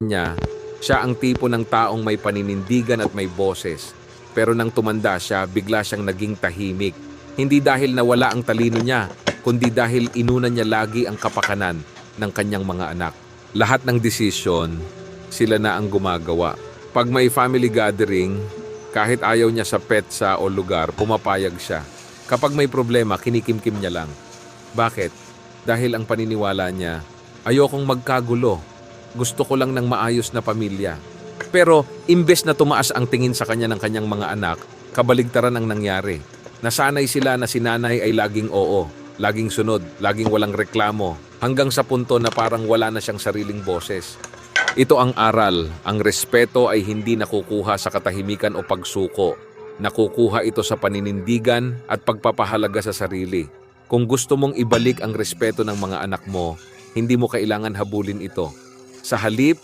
niya, siya ang tipo ng taong may paninindigan at may boses. Pero nang tumanda siya, bigla siyang naging tahimik. Hindi dahil nawala ang talino niya, kundi dahil inuna niya lagi ang kapakanan ng kanyang mga anak. Lahat ng desisyon, sila na ang gumagawa. Pag may family gathering, kahit ayaw niya sa petsa o lugar, pumapayag siya. Kapag may problema, kinikimkim niya lang. Bakit? Dahil ang paniniwala niya, ayokong magkagulo. Gusto ko lang ng maayos na pamilya. Pero imbes na tumaas ang tingin sa kanya ng kanyang mga anak, kabaligtaran ang nangyari. Nasanay sila na si nanay ay laging oo, laging sunod, laging walang reklamo, hanggang sa punto na parang wala na siyang sariling boses. Ito ang aral, ang respeto ay hindi nakukuha sa katahimikan o pagsuko. Nakukuha ito sa paninindigan at pagpapahalaga sa sarili. Kung gusto mong ibalik ang respeto ng mga anak mo, hindi mo kailangan habulin ito. Sa halip,